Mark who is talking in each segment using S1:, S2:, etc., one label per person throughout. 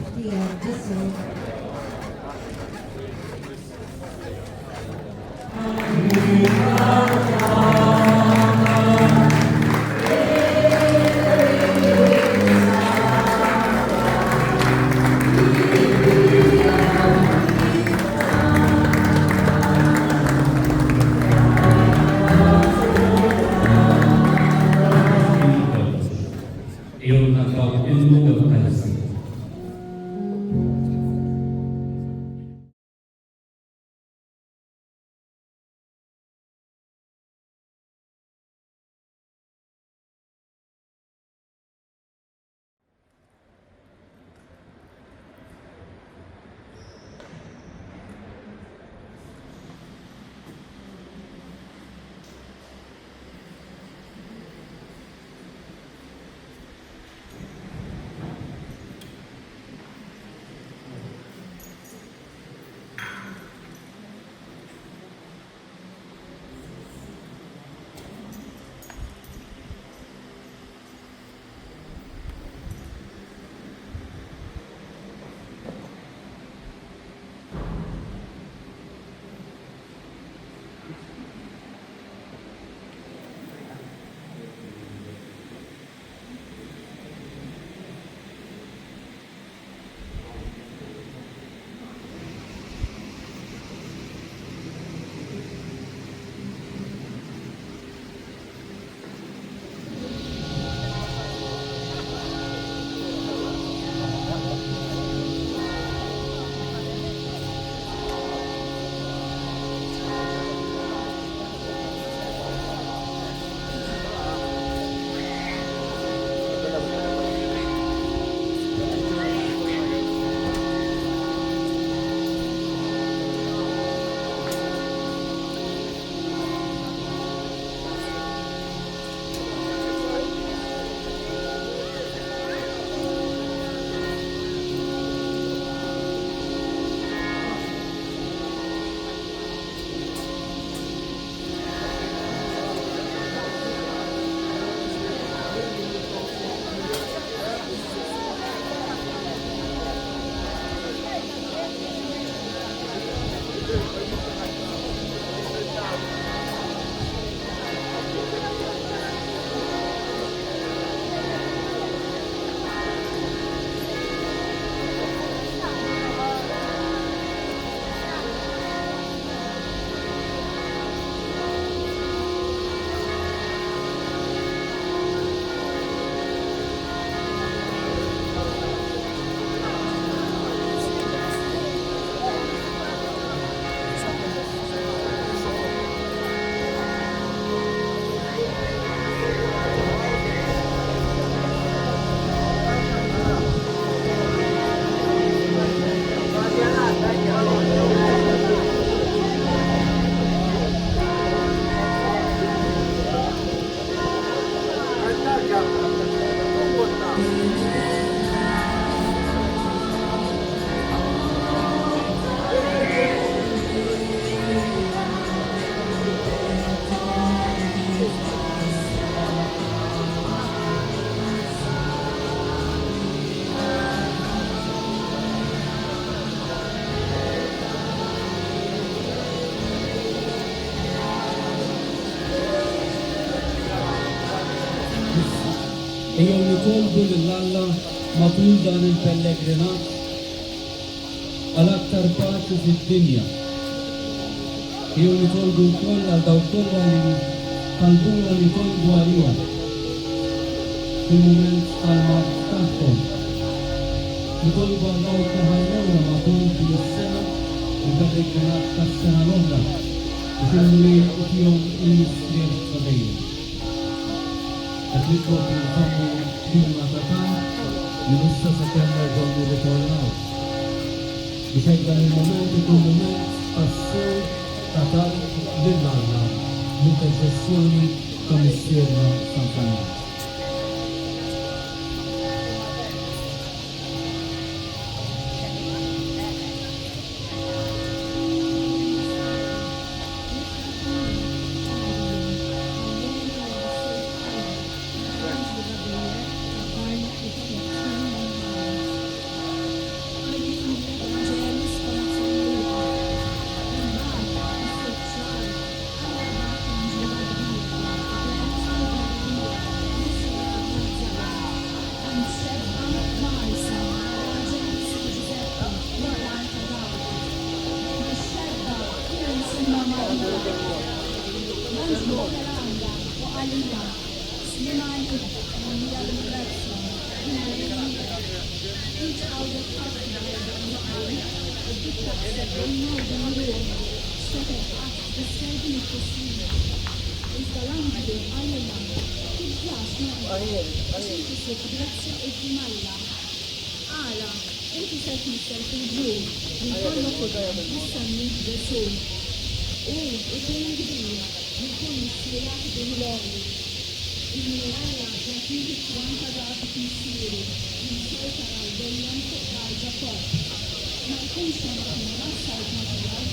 S1: اختيار جسر
S2: Io non so il numero perso.
S3: Ejjew nitolbu lill-Alla matul dan il-pellegrinat għal aktar paċi fid-dinja. Ejjew nitolbu wkoll għal dawk kollha li qalbuna nitolbu għalihom fil-mument tal-mart tagħhom. Nitolbu għal dawk li ħallewna matul din is-sena il-pellegrinat tas-sena l-oħra biex il-Mulej jagħtihom il-mistrieħ f'dejjem. Għatlikot il-fammu klima ta' kan, jinissa sa' kemmer donnu ritornaw. Biex dan il-moment ikun moment passew ta' tal lill-Alla, l-intercessjoni ta' missierna Sant'Anna.
S1: Maria, Slimani, Maria Lucrezia, each out of Africa, a big that they know the room, set up the setting of the sea. Is the language of Ireland, il piace, no? Sì, Grazia e Gimalla. Ala, inti se tnisser fil-ġu, jkollok jistenni ġesu. Ikun kbir, jkun missirat bil-loli. Il-mirajja jagħtini kwanka daqs missieri, jinsejta għal-dejjem fuq għal kort. Ma jkunx hemm rassajt natural.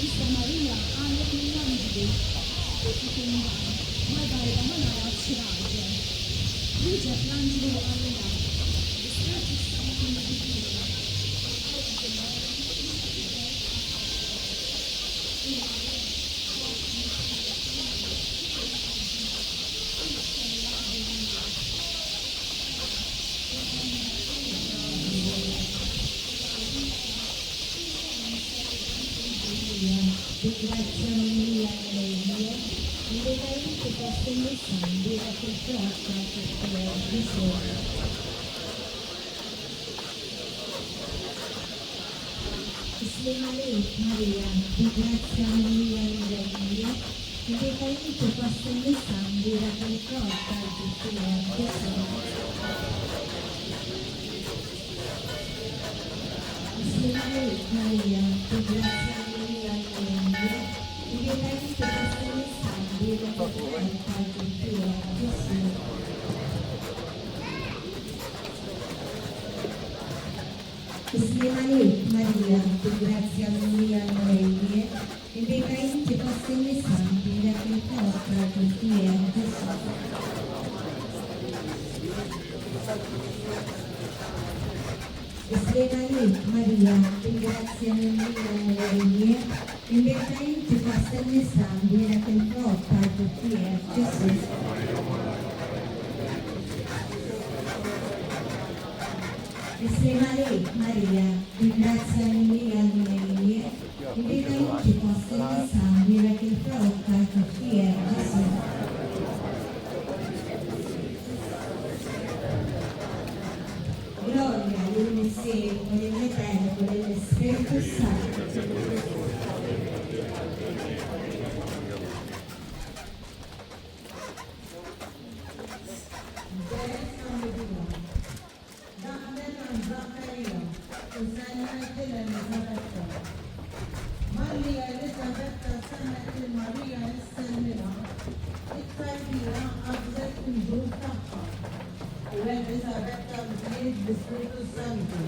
S1: Issa Marija għandek mill-anġli. Ikun ma darba ma narafx raġel. Wieġeb l-anġlu għalija.
S4: Maria, di grazia mia Maria, che veramente posso il sangue da quel corpo di Gesù. Maria, di grazia mia Maria, che veramente posso il sangue da quel corpo di Gesù. Maria, di grazia mia Maria, e dei parenti possegni santi da quel corpo di Gesù. Maria, di grazia mia Maria, e dei parenti possegni santi da quel corpo di Gesù. Maria, di grazia mia Maria, e dei parenti possegni santi da quel corpo di Gesù. Gloria al Messiero, nell'Eterno, dello Spirito Santo.
S5: Maria Elisabetta semmit il-Marija nistennilha, iktar kbira qabżet il-ġur tagħha. U Elisabetta bdiet bi-Spiritu Santu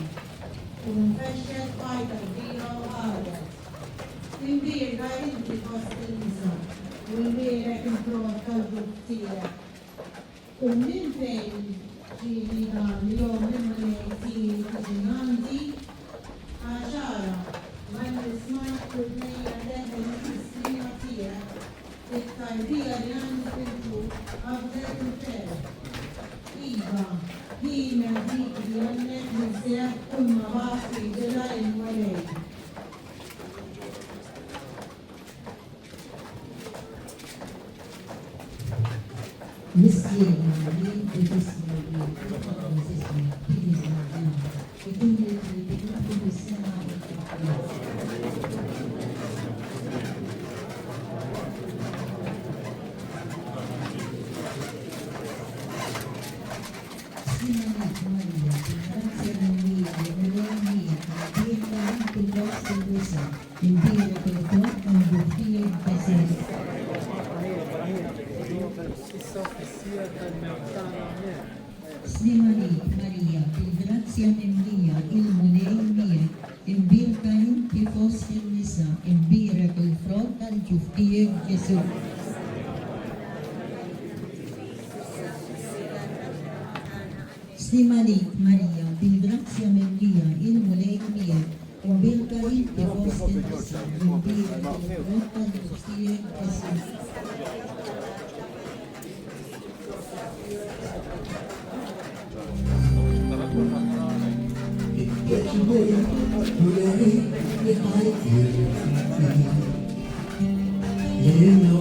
S5: u nfexxet fajta kbira u qalet. Imbierka inti fost in-nisa u mbierek il-frott tal-ġur tiegħek. U minn fejn ġieli dan jom imma tiġi għaxara. When the smart could make a level history of here, it can be a young people of the hotel. Iva, he may be the only museum Umavasi, the line way.
S4: Maria, di grazia mia, il munei mie, imbirka inti fost in-nisa, imbirek il-frott tal-ġuf tiegħek Ġesu. Slimanik Maria, di grazia mia, il munei mie, imbirka inti fost in-nisa, imbirek il-frott tal-ġuf tiegħek Ġesu.
S3: You know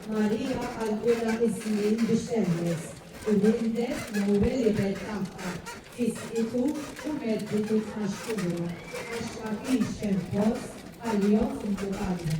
S5: Maria għal-gwera is-snin biex temmes u l-indet l-ewwel ibel tagħha fisqitu u medditu tnaxxuru għax ma kienx hemm post għal-jom fil-bukalja.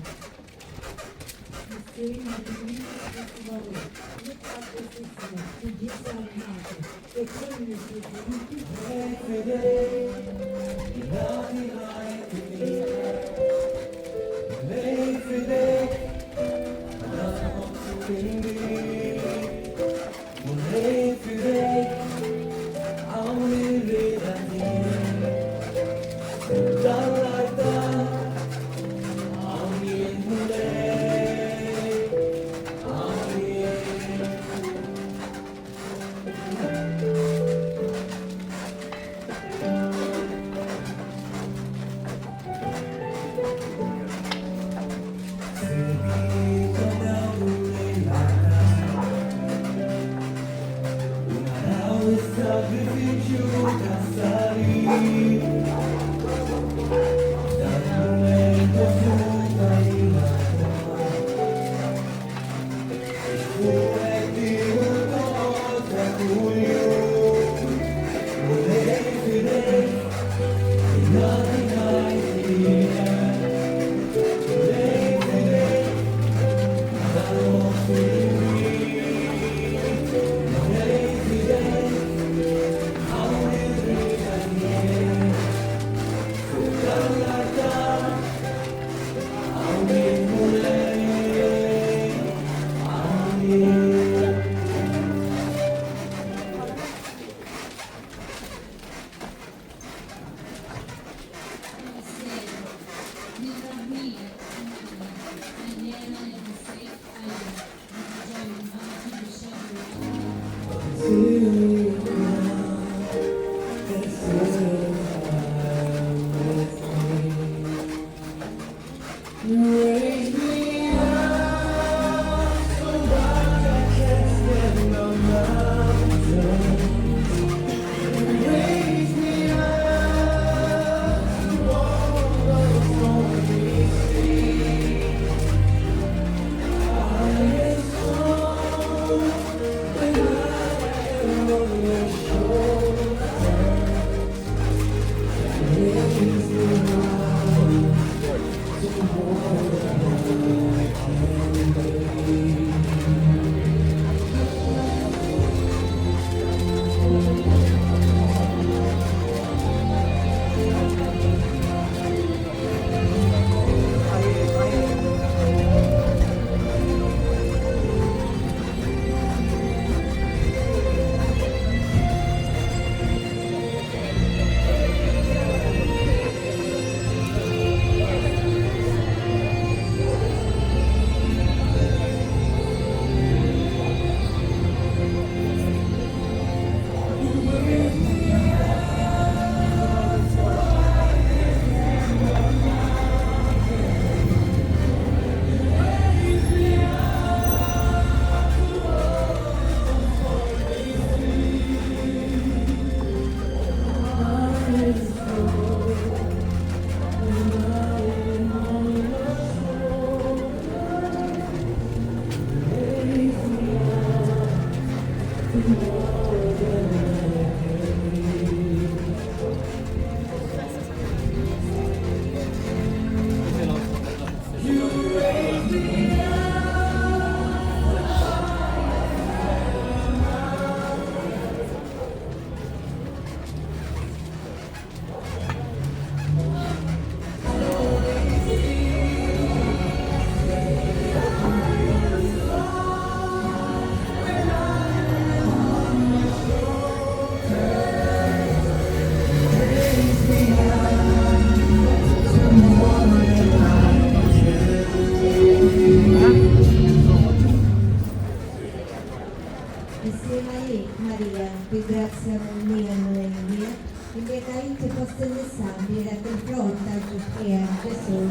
S4: Maria, di grazia mia, noi mia, in becainte poste le sabie, la che fronta Giuffria Gesù.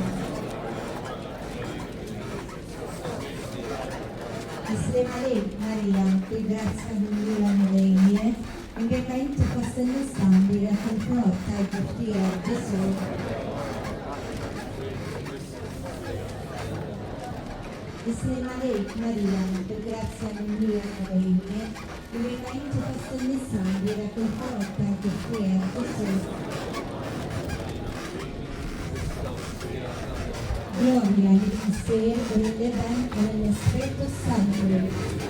S4: Islema Maria, di grazia mia, noi mia, in becainte poste le sabie, la che fronta Giuffria Gesù. Islema Maria, per grazia mia, noi mia, in becainte poste le sabie, la che fronta Giuffria Gesù. Gloria al Mistero dell'Evento nell'Espirito Santo.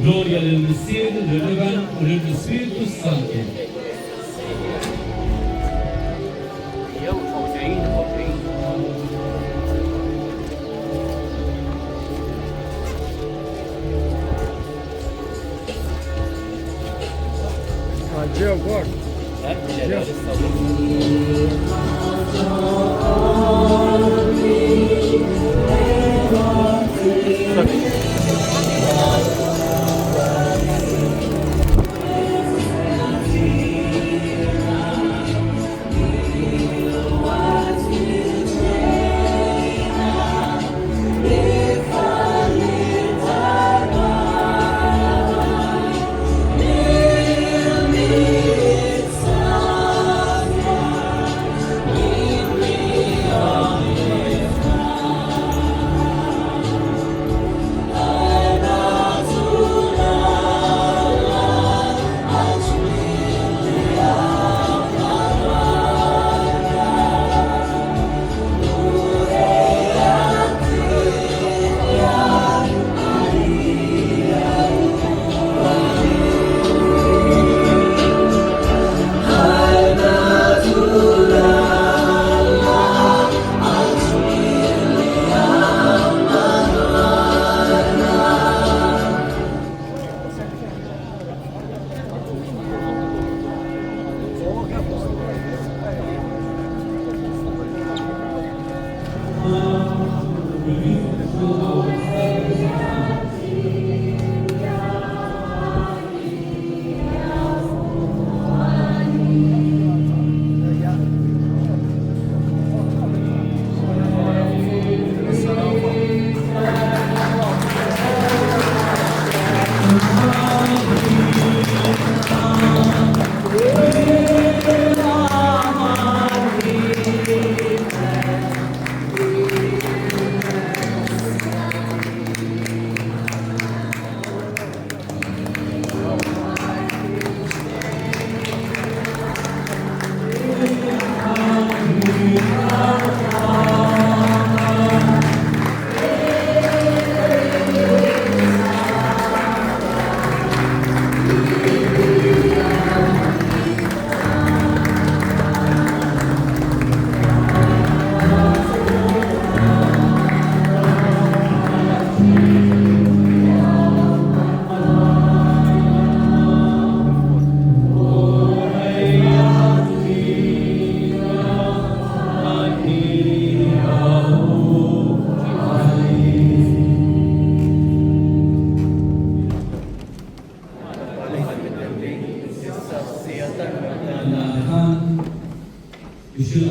S2: Gloria del Messiero, del Levante, del Spirito Santo.
S6: Geo, agora.
S2: É, Bishop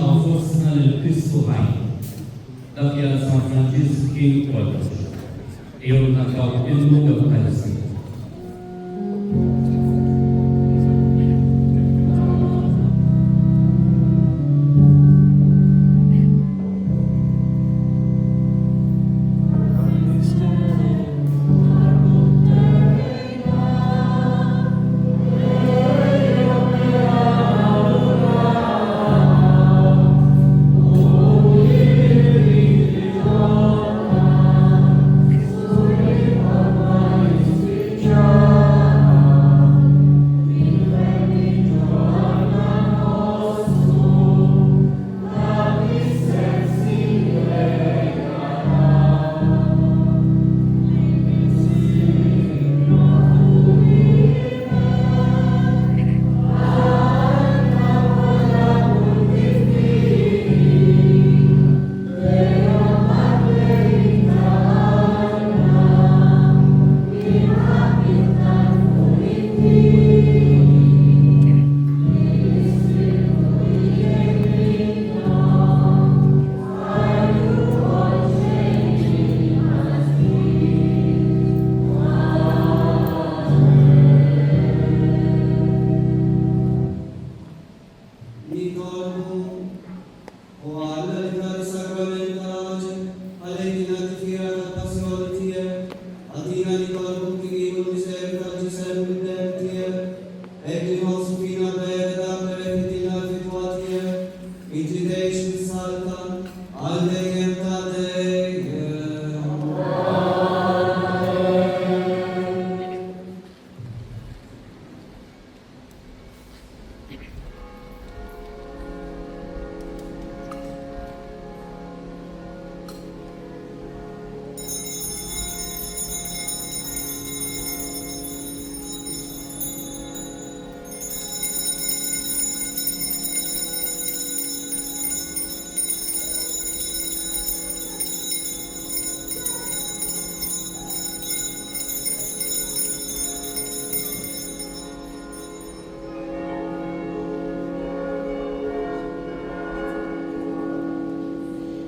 S2: of Força Cristo Rei, daqui a São Francisco que olha, eu na qual eu nunca conheci.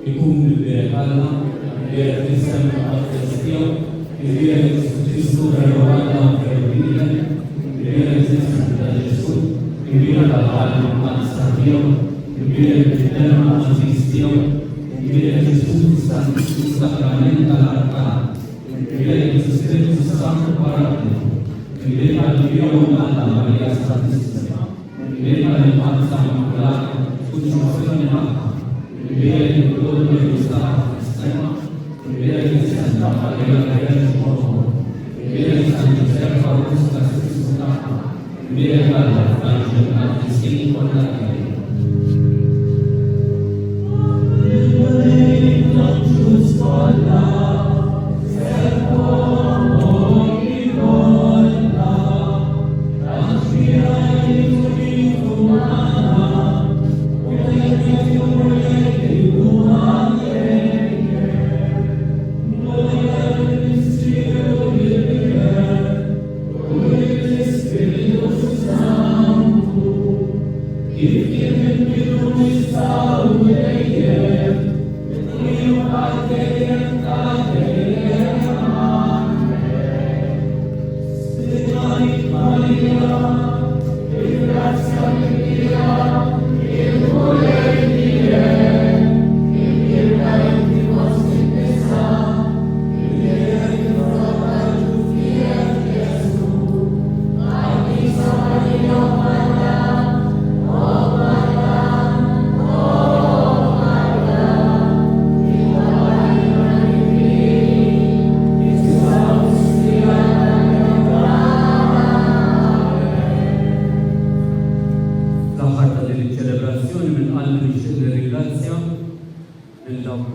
S2: ikun il-bira Alla, il-bira Kristjan Għal-Kristjan, il-bira Kristura Rwanda Ferrovina, il-bira Kristjan Għal-Ġesu, il-bira Għal-Għallu Għal-Stadjon, il-bira Kristjan Għal-Kristjan, il-bira Kristus Sakrament Għal-Arkan, il-bira Kristus Santo Paraklet, il-bira Għal-Bjom Għal-Marja Statistika, il-bira Għal-Mazza Immakulata, Kuċċazzjoni Ħakka, il-bira Għal-Kullu Għal-Ustata Kristjana, il-bira Kristjana Marja Għal-Verġi Mormon, il-bira Kristjana Ġuseppe Augusta Kristus Ħakka, il-bira Għal-Franġel Għal-Kristjani Kollha.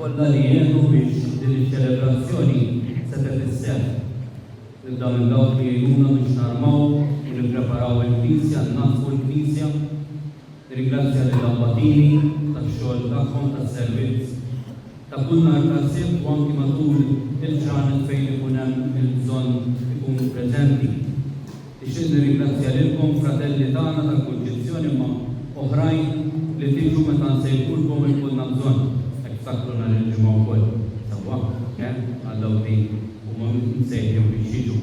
S2: Kollha li jgħinu biex din iċ-ċelebrazzjoni setgħet isseħħ. Nibda minn dawk li jgħinuna biex narmaw u nippreparaw il-Knisja, nnaħfu l-Knisja. Nirringrazzja lill-Abbatini tax-xogħol tagħhom tas-servizz ta' kull nhar tas-sibt u anki matul il-ġranet fejn ikun hemm il-bżonn ikunu preżenti. Ixtieq nirringrazzja lilkom fratelli tagħna tal-Kunċizzjoni ma' oħrajn li tiġu meta nsejħulkom il-kulna bżonn. Fakkruna l-ġimgħa wkoll sewwa, għal dawk li huma msejħin biex jiġu.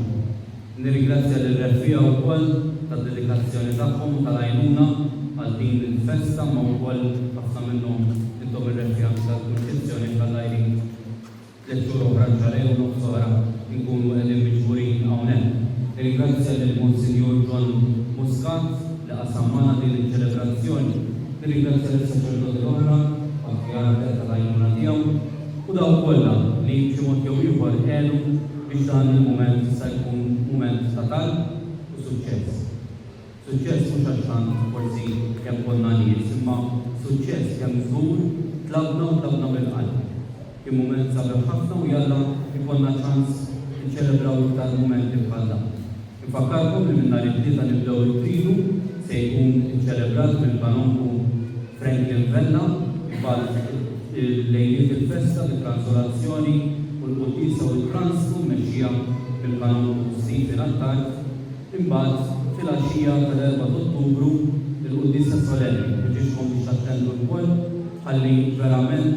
S2: Nirringrazzja lill-Refija wkoll tad-dedikazzjoni tagħhom u tal-għajnuna għal din il-festa ma wkoll ħafna minnhom intom ir-Refija tal-Kunċizzjoni tal-għajrin l-ġur oħra ġalej u nofs oħra nkunu qegħdin miġburin hawnhekk. Nirringrazzja lill-Monsinjur John Muscat li qasammana din il-ċelebrazzjoni. Nirringrazzja lill-saċerdoti l-oħra tal-għajnuna tiegħu u daw kollha li b'xi mod jew ieħor qegħdu biex dan il-mument se jkun mument ta' talb u suċċess. Suċċess mhux għax forsi kemm konna nies, imma suċċess kemm żgur tlabna bil-qalb. Kien mument sabiħ ħafna u jalla ikollna ċans niċċelebraw iktar mumenti bħal dan. Infakkarkom li minn nhar it-tlieta nibdew il-tridu se jkun iċċelebrat mill-Kanonku Franklin Vella lejliet il-festa, il-transolazzjoni u l-Quddisa u l-Transku mexxija bil-Kanonku Stephen Attard. Imbagħad fil-għaxija tal-4 Ottubru il-Quddisa Solenni biex biex tattendu l-koll ħalli verament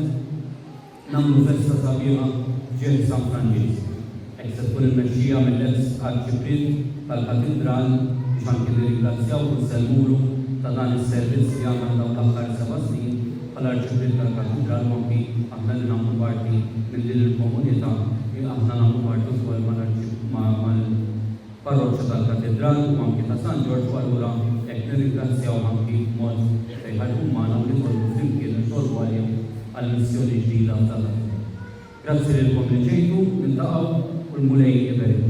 S2: nagħmlu festa sabiħa ġieħ San Franġis. Hekk se tkun immexxija mill-ex Arċipriet tal-Katedral biex anke nirringrazzjaw u nsellmulu ta' dan is-servizz li għamel dawn l-aħħar 7 snin għall-Arċipriet tal-Katedral anki aħna li nagħmlu parti minn din il-komunità li aħna nagħmlu parti wkoll mal-parroċċja tal-Katedral u anki ta' San Ġorġ u allura hekk nirringrazzjaw anki mod fejn ħadmu magħna u nitolbu flimkien nitolbu għalihom għall-missjoni ġdida tal-Katedral. Grazzi lilkom li ġejtu, niltaqgħu u l-mulej jibgħet.